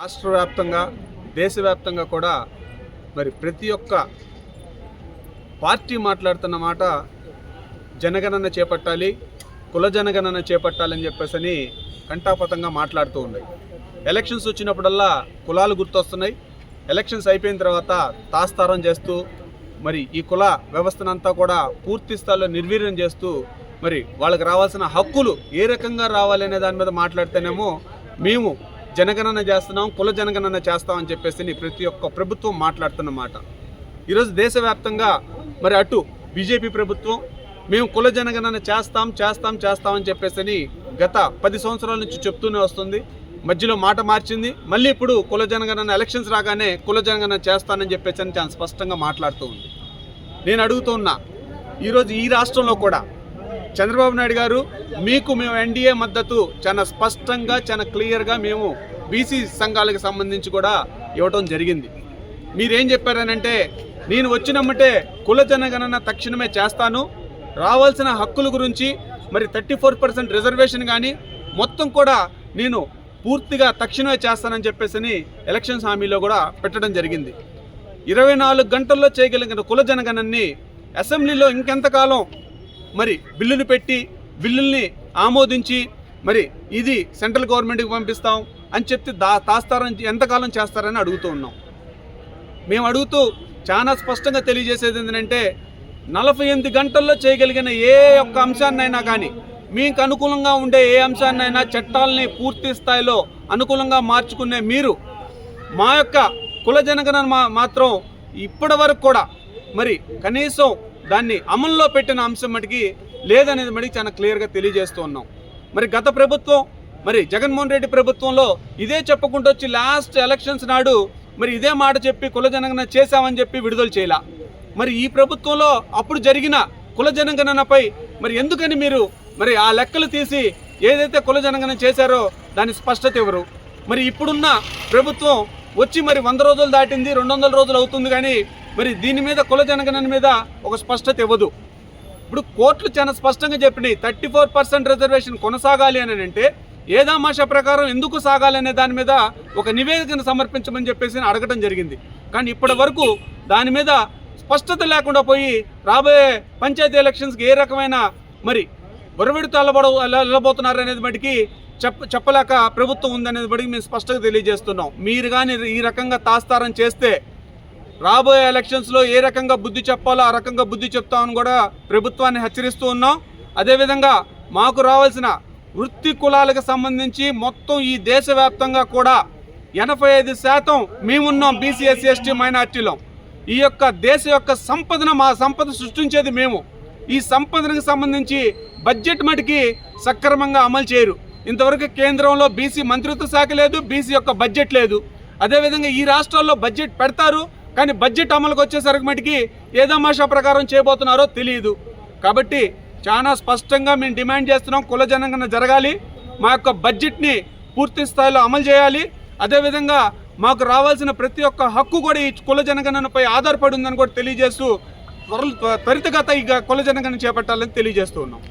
రాష్ట్ర వ్యాప్తంగా దేశవ్యాప్తంగా కూడా మరి ప్రతి ఒక్క పార్టీ మాట్లాడుతున్న మాట జనగణన చేపట్టాలి, కుల జనగణన చేపట్టాలని చెప్పేసి కంటాపతంగా మాట్లాడుతూ ఉన్నాయి. ఎలక్షన్స్ వచ్చినప్పుడల్లా కులాలు గుర్తొస్తున్నాయి. ఎలక్షన్స్ అయిపోయిన తర్వాత తాస్తారం చేస్తూ మరి ఈ కుల వ్యవస్థనంతా కూడా పూర్తి స్థాయిలో నిర్వీర్యం చేస్తూ మరి వాళ్ళకి రావాల్సిన హక్కులు ఏ రకంగా రావాలనే దాని మీద మాట్లాడితేనేమో మేము జనగణన చేస్తున్నాం, కుల జనగణన చేస్తామని చెప్పేసి ప్రతి ఒక్క ప్రభుత్వం మాట్లాడుతున్నమాట. ఈరోజు దేశవ్యాప్తంగా మరి అటు బీజేపీ ప్రభుత్వం మేము కుల జనగణన చేస్తామని చెప్పేసి గత 10 సంవత్సరాల నుంచి చెప్తూనే వస్తుంది. మధ్యలో మాట మార్చింది, మళ్ళీ ఇప్పుడు కుల జనగణన ఎలక్షన్స్ రాగానే కుల జనగణన చేస్తానని చెప్పేసి చాలా స్పష్టంగా మాట్లాడుతూ ఉంది. నేను అడుగుతున్నా, ఈరోజు ఈ రాష్ట్రంలో కూడా చంద్రబాబు నాయుడు గారు మేము ఎన్డీఏ మద్దతు చాలా స్పష్టంగా చాలా క్లియర్గా మేము బీసీ సంఘాలకు సంబంధించి కూడా ఇవ్వటం జరిగింది. మీరేం చెప్పారనంటే నేను వచ్చినమ్మటే కుల జనగణన తక్షణమే చేస్తాను, రావాల్సిన హక్కుల గురించి మరి 34% రిజర్వేషన్ కానీ మొత్తం కూడా నేను పూర్తిగా తక్షణమే చేస్తానని చెప్పేసి ఎలక్షన్స్ హామీలో కూడా పెట్టడం జరిగింది. 24 గంటల్లో చేయగలిగిన కుల జనగణనని అసెంబ్లీలో ఇంకెంతకాలం మరి బిల్లుని పెట్టి బిల్లుల్ని ఆమోదించి మరి ఇది సెంట్రల్ గవర్నమెంట్కి పంపిస్తాం అని చెప్తే తాస్తారం ఎంతకాలం చేస్తారని అడుగుతూ ఉన్నాం. మేము అడుగుతూ చాలా స్పష్టంగా తెలియజేసేది ఏంటంటే 48 గంటల్లో చేయగలిగిన ఏ ఒక్క అంశాన్నైనా కానీ మీకు అనుకూలంగా ఉండే ఏ అంశాన్నైనా చట్టాలని పూర్తి స్థాయిలో అనుకూలంగా మార్చుకునే మీరు మా యొక్క కుల జనగణన మాత్రం ఇప్పటి వరకు కూడా మరి కనీసం దాన్ని అమల్లో పెట్టిన అంశం మటుకి లేదనేది మటుకు చాలా క్లియర్గా తెలియజేస్తూ ఉన్నాం. మరి గత ప్రభుత్వం మరి జగన్మోహన్ రెడ్డి ప్రభుత్వంలో ఇదే చెప్పుకుంటూ వచ్చి లాస్ట్ ఎలక్షన్స్ నాడు మరి ఇదే మాట చెప్పి కుల జనగణన చేశామని చెప్పి విడుదల చేయాల. మరి ఈ ప్రభుత్వంలో అప్పుడు జరిగిన కుల జనగణనపై మరి ఎందుకని మీరు మరి ఆ లెక్కలు తీసి ఏదైతే కుల జనగణన చేశారో దాని స్పష్టత ఇవ్వరు. మరి ఇప్పుడున్న ప్రభుత్వం వచ్చి మరి 100 రోజులు దాటింది, 200 రోజులు అవుతుంది, కానీ మరి దీని మీద కుల జనగణన మీద ఒక స్పష్టత ఇవ్వదు. ఇప్పుడు కోర్టులు చాలా స్పష్టంగా చెప్పినాయి 34% రిజర్వేషన్ కొనసాగాలి అని అంటే ఏదామాష ప్రకారం ఎందుకు సాగాలి అనే దాని మీద ఒక నివేదికను సమర్పించమని చెప్పేసి అడగడం జరిగింది. కానీ ఇప్పటి వరకు దాని మీద స్పష్టత లేకుండా పోయి రాబోయే పంచాయతీ ఎలక్షన్స్కి ఏ రకమైన మరి ఒరవిడితో వెళ్ళబోతున్నారు అనేది బట్టికి చెప్పలేక ప్రభుత్వం ఉందనేది బట్టి మేము స్పష్టంగా తెలియజేస్తున్నాం. మీరు కానీ ఈ రకంగా తాస్తారం చేస్తే రాబోయే ఎలక్షన్స్లో ఏ రకంగా బుద్ధి చెప్పాలో ఆ రకంగా బుద్ధి చెప్తామని కూడా ప్రభుత్వాన్ని హెచ్చరిస్తూ ఉన్నాం. అదేవిధంగా మాకు రావాల్సిన వృత్తి కులాలకు సంబంధించి మొత్తం ఈ దేశవ్యాప్తంగా కూడా 85% మేమున్నాం బీసీ ఎస్సీ ఎస్టీ మైనార్టీలో. ఈ యొక్క దేశ యొక్క సంపదను మా సంపద సృష్టించేది మేము. ఈ సంపదకు సంబంధించి బడ్జెట్ మటుకి సక్రమంగా అమలు చేయరు. ఇంతవరకు కేంద్రంలో బీసీ మంత్రిత్వ శాఖ లేదు, బీసీ యొక్క బడ్జెట్ లేదు. అదేవిధంగా ఈ రాష్ట్రాల్లో బడ్జెట్ పెడతారు, కానీ బడ్జెట్ అమలుకు వచ్చేసరికి మటుకి ఏదామాషా ప్రకారం చేయబోతున్నారో తెలియదు. కాబట్టి చాలా స్పష్టంగా మేము డిమాండ్ చేస్తున్నాం, కుల జనగణన జరగాలి, మా యొక్క బడ్జెట్ని పూర్తి స్థాయిలో అమలు చేయాలి. అదేవిధంగా మాకు రావాల్సిన ప్రతి ఒక్క హక్కు కూడా ఈ కుల జనగణనపై ఆధారపడి ఉందని కూడా తెలియజేస్తూ త్వరితగత ఈ కుల జనగణన చేపట్టాలని తెలియజేస్తూ ఉన్నాం.